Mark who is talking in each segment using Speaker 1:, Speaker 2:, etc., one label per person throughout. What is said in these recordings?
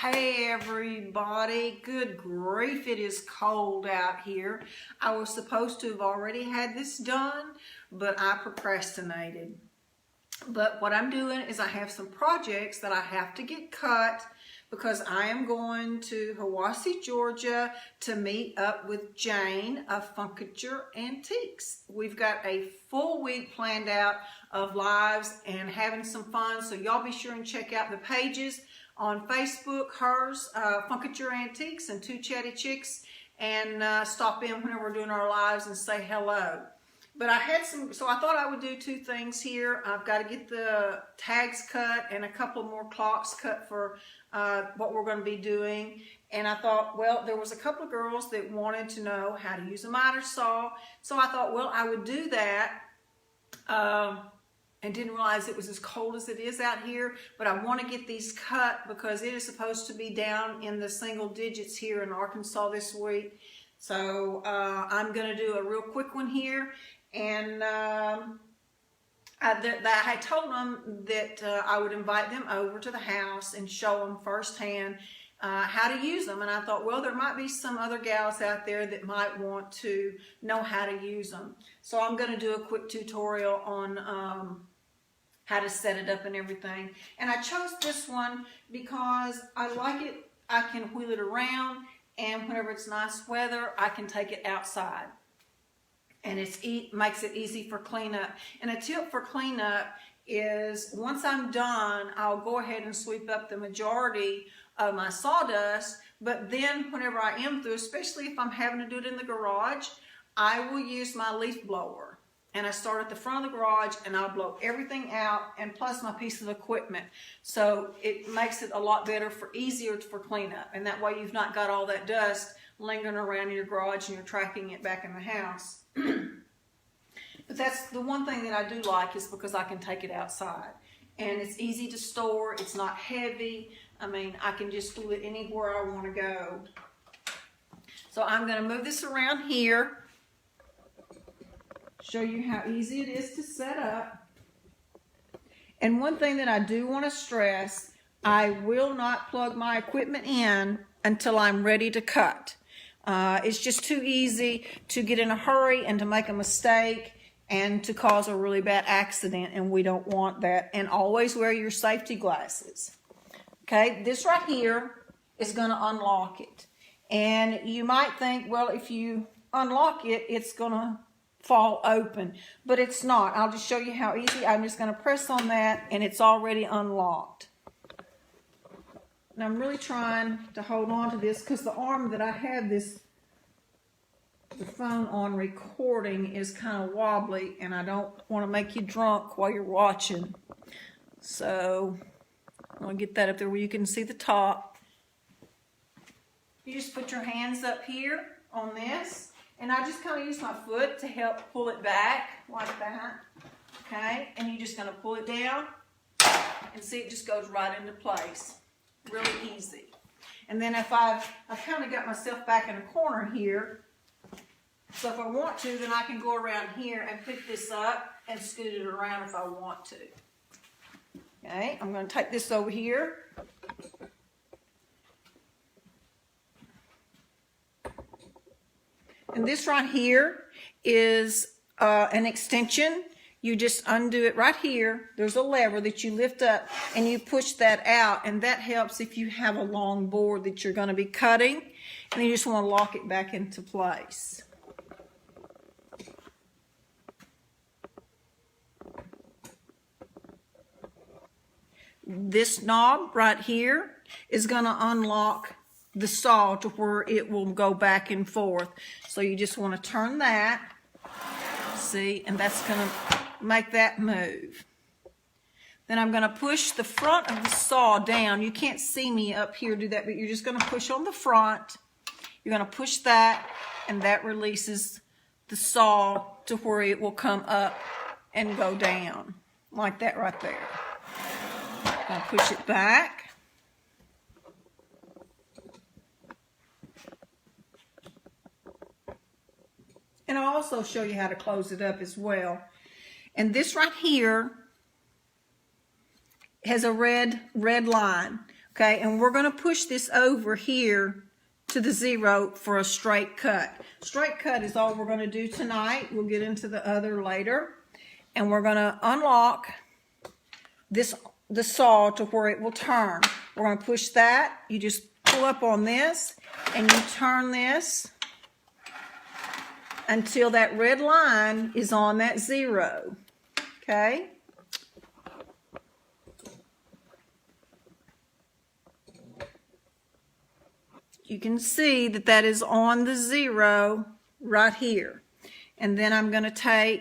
Speaker 1: Hey everybody, good grief, it is cold out here. I was supposed to have already had this done, but I procrastinated. But what I'm doing is I have some projects that I have to get cut because I am going to Hiwassee, Georgia to meet up with Jane of Funkature Antiques. We've got a full week planned out of lives and having some fun, so y'all be sure and check out the pages on Facebook, hers, Funkature Antiques and Two Chatty Chicks, and stop in whenever we're doing our lives and say hello. But I had so I thought I would do two things here. I've got to get the tags cut and a couple more clocks cut for what we're going to be doing. And I thought, well, there was a couple of girls that wanted to know how to use a miter saw. So I thought, well, I would do that. And didn't realize it was as cold as it is out here, but I want to get these cut because it is supposed to be down in the single digits here in Arkansas this week. So I'm going to do a real quick one here, and I had told them that I would invite them over to the house and show them firsthand how to use them. And I thought, well, there might be some other gals out there that might want to know how to use them. So I'm going to do a quick tutorial on how to set it up and everything. And I chose this one because I like it. I can wheel it around, and whenever it's nice weather, I can take it outside. And it makes it easy for cleanup. And a tip for cleanup is once I'm done, I'll go ahead and sweep up the majority of my sawdust. But then whenever I am through, especially if I'm having to do it in the garage, I will use my leaf blower. And I start at the front of the garage and I'll blow everything out, and plus my piece of equipment. So it makes it a lot better, easier for cleanup. And that way you've not got all that dust lingering around in your garage and you're tracking it back in the house. But that's the one thing that I do like, is because I can take it outside. And it's easy to store, it's not heavy. I mean, I can just do it anywhere I want to go. So I'm going to move this around here. Show you how easy it is to set up. And one thing that I do want to stress, I will not plug my equipment in until I'm ready to cut. It's just too easy to get in a hurry and to make a mistake and to cause a really bad accident, and we don't want that. And always wear your safety glasses. Okay, this right here is going to unlock it. And you might think, well, if you unlock it, it's going to fall open, but it's not. I'll just show you how easy. I'm just going to press on that and it's already unlocked. And I'm really trying to hold on to this because the arm that I have the phone on recording is kind of wobbly, and I don't want to make you drunk while you're watching. So I'm going to get that up there where you can see the top. You just put your hands up here on this. And I just kind of use my foot to help pull it back like that, okay? And you're just going to pull it down, and see, it just goes right into place. Really easy. And then if I've kind of got myself back in a corner here, so if I want to, then I can go around here and pick this up and scoot it around if I want to. Okay, I'm going to take this over here. And this right here is an extension. You just undo it right here. There's a lever that you lift up and you push that out, and that helps if you have a long board that you're going to be cutting and you just want to lock it back into place. This knob right here is going to unlock the saw to where it will go back and forth. So you just want to turn that, see, and that's going to make that move. Then I'm going to push the front of the saw down. You can't see me up here do that, but you're just going to push on the front. You're going to push that, and that releases the saw to where it will come up and go down, like that right there. I'll push it back. And I'll also show you how to close it up as well. And this right here has a red line. Okay, and we're going to push this over here to the 0 for a straight cut. Straight cut is all we're going to do tonight. We'll get into the other later. And we're going to unlock the saw to where it will turn. We're going to push that. You just pull up on this and you turn this until that red line is on that 0. Okay? You can see that that is on the 0 right here. And then I'm going to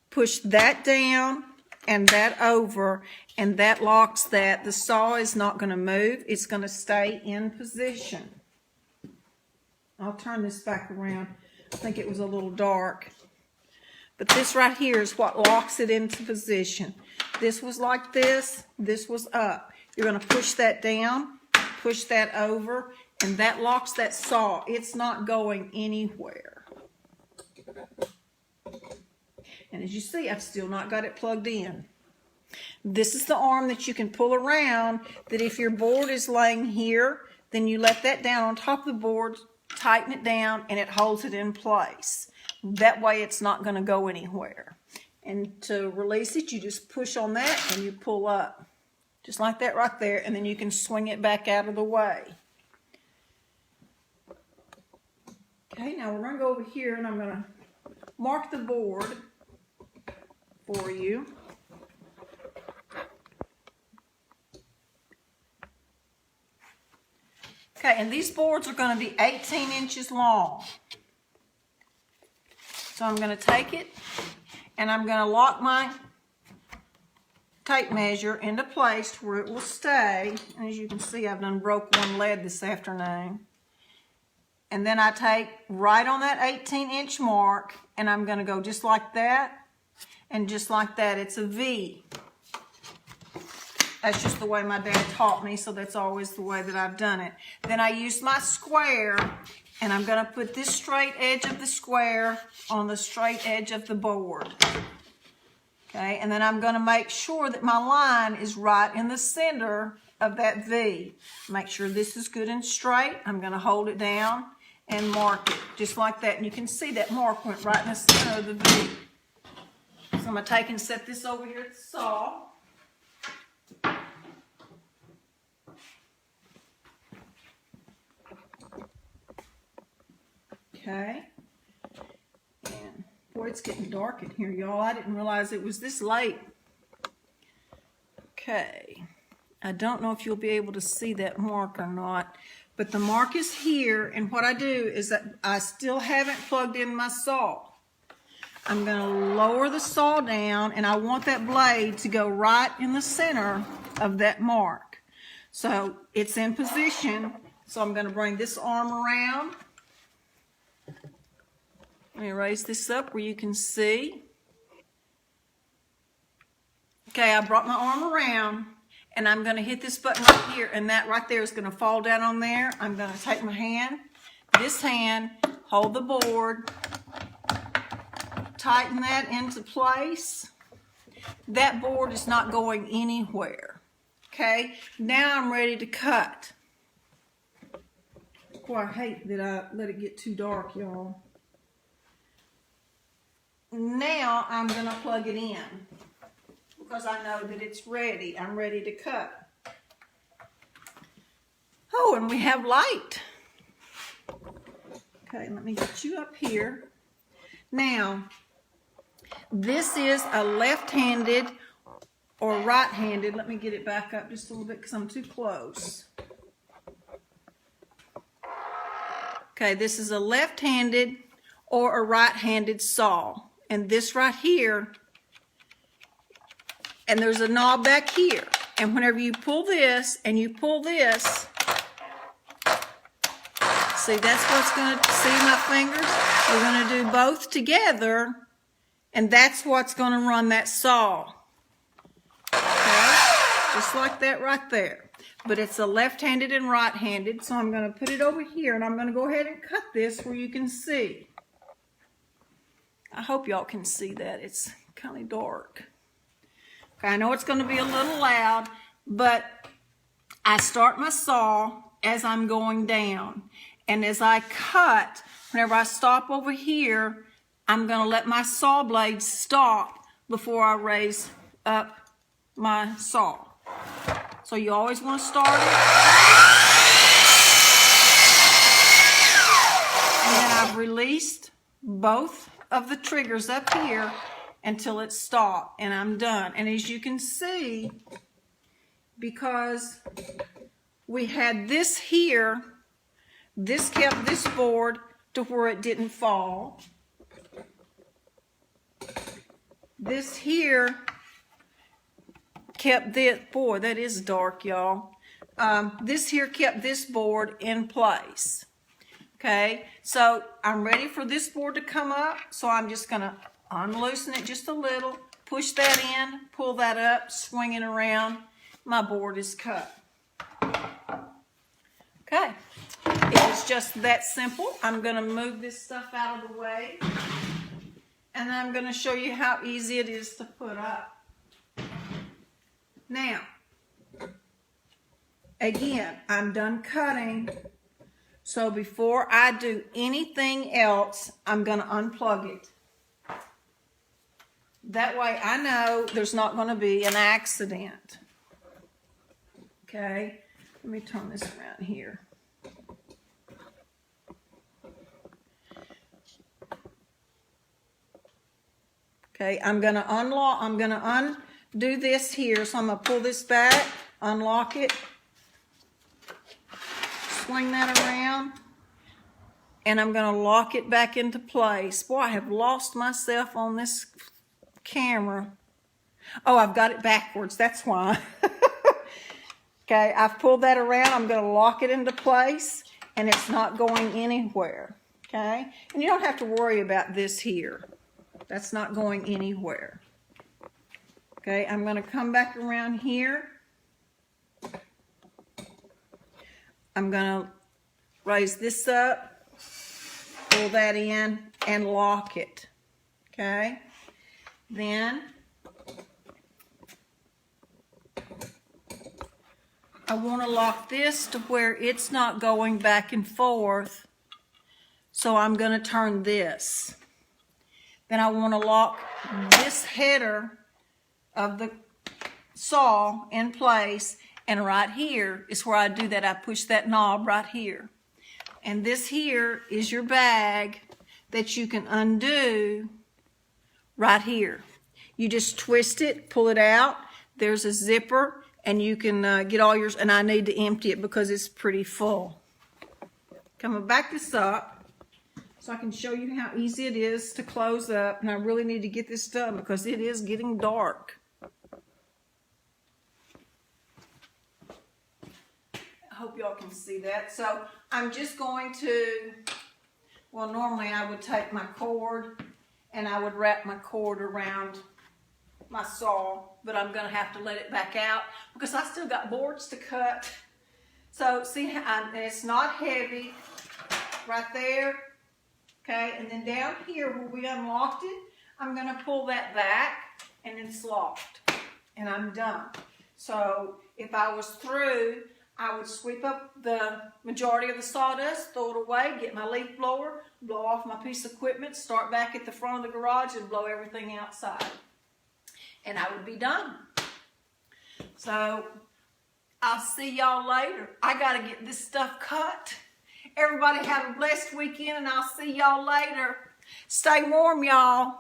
Speaker 1: push that down and that over, and that locks that. The saw is not going to move. It's going to stay in position. I'll turn this back around. I think it was a little dark. But this right here is what locks it into position. This was like this. This was up. You're going to push that down, push that over, and that locks that saw. It's not going anywhere. And as you see, I've still not got it plugged in. This is the arm that you can pull around, that if your board is laying here, then you let that down on top of the board, tighten it down, and it holds it in place. That way it's not going to go anywhere. And to release it, you just push on that and you pull up. Just like that right there, and then you can swing it back out of the way. Okay, now we're going to go over here and I'm going to mark the board for you. Okay, and these boards are going to be 18 inches long. So I'm going to take it and I'm going to lock my tape measure into place where it will stay. And as you can see, I've done broke one lead this afternoon. And then I take right on that 18-inch mark and I'm going to go just like that and just like that. It's a V. That's just the way my dad taught me, so that's always the way that I've done it. Then I use my square, and I'm going to put this straight edge of the square on the straight edge of the board. Okay, and then I'm going to make sure that my line is right in the center of that V. Make sure this is good and straight. I'm going to hold it down and mark it just like that. And you can see that mark went right in the center of the V. So I'm going to take and set this over here at the saw. Okay, and boy, it's getting dark in here, y'all. I didn't realize it was this late. Okay, I don't know if you'll be able to see that mark or not, but the mark is here, and what I do is that I still haven't plugged in my saw. I'm going to lower the saw down, and I want that blade to go right in the center of that mark. So it's in position, so I'm going to bring this arm around. Let me raise this up where you can see. Okay, I brought my arm around and I'm going to hit this button right here, and that right there is going to fall down on there. I'm going to take my hand, this hand, hold the board, tighten that into place. That board is not going anywhere. Okay, now I'm ready to cut. Boy, I hate that I let it get too dark, y'all. Now I'm going to plug it in because I know that it's ready. I'm ready to cut. Oh, and we have light. Okay, let me get you up here. Now, this is a left-handed or right-handed. Let me get it back up just a little bit because I'm too close. Okay, this is a left-handed or a right-handed saw. And this right here, and there's a knob back here. And whenever you pull this and you pull this, see, that's what's going to, see my fingers? We're going to do both together, and that's what's going to run that saw. Okay? Just like that right there. But it's a left-handed and right-handed, so I'm going to put it over here, and I'm going to go ahead and cut this where you can see. I hope y'all can see that. It's kind of dark. Okay, I know it's going to be a little loud, but I start my saw as I'm going down. And as I cut, whenever I stop over here, I'm going to let my saw blade stop before I raise up my saw. So you always want to start it. And then I've released both of the triggers up here until it's stopped, and I'm done. And as you can see, because we had this here, this kept this board to where it didn't fall. This here kept this, boy, that is dark, y'all. This here kept this board in place. Okay, so I'm ready for this board to come up, so I'm just gonna unloosen it just a little, push that in, pull that up, swing it around. My board is cut. Okay, it's just that simple. I'm gonna move this stuff out of the way, and I'm gonna show you how easy it is to put up. Now, again, I'm done cutting. So before I do anything else, I'm going to unplug it. That way I know there's not going to be an accident. Okay, let me turn this around here. Okay, I'm going to undo this here. So I'm going to pull this back, unlock it. Swing that around, and I'm going to lock it back into place. Boy, I have lost myself on this camera. Oh, I've got it backwards. That's why. Okay, I've pulled that around. I'm going to lock it into place, and it's not going anywhere. Okay, and you don't have to worry about this here. That's not going anywhere. Okay, I'm going to come back around here. I'm going to raise this up, pull that in, and lock it. Okay? Then I want to lock this to where it's not going back and forth. So I'm going to turn this. Then I want to lock this header of the saw in place. And right here is where I do that. I push that knob right here. And this here is your bag that you can undo right here. You just twist it, pull it out. There's a zipper, and you can get all yours. And I need to empty it because it's pretty full. I'm going to back this up so I can show you how easy it is to close up. And I really need to get this done because it is getting dark. I hope y'all can see that. So I'm just going to, well, normally I would take my cord and I would wrap my cord around my saw, but I'm going to have to let it back out because I still got boards to cut. So see, it's not heavy right there. Okay, and then down here where we unlocked it, I'm going to pull that back and it's locked and I'm done. So if I was through, I would sweep up the majority of the sawdust, throw it away, get my leaf blower, blow off my piece of equipment, start back at the front of the garage and blow everything outside. And I would be done. So I'll see y'all later. I got to get this stuff cut. Everybody have a blessed weekend and I'll see y'all later. Stay warm, y'all.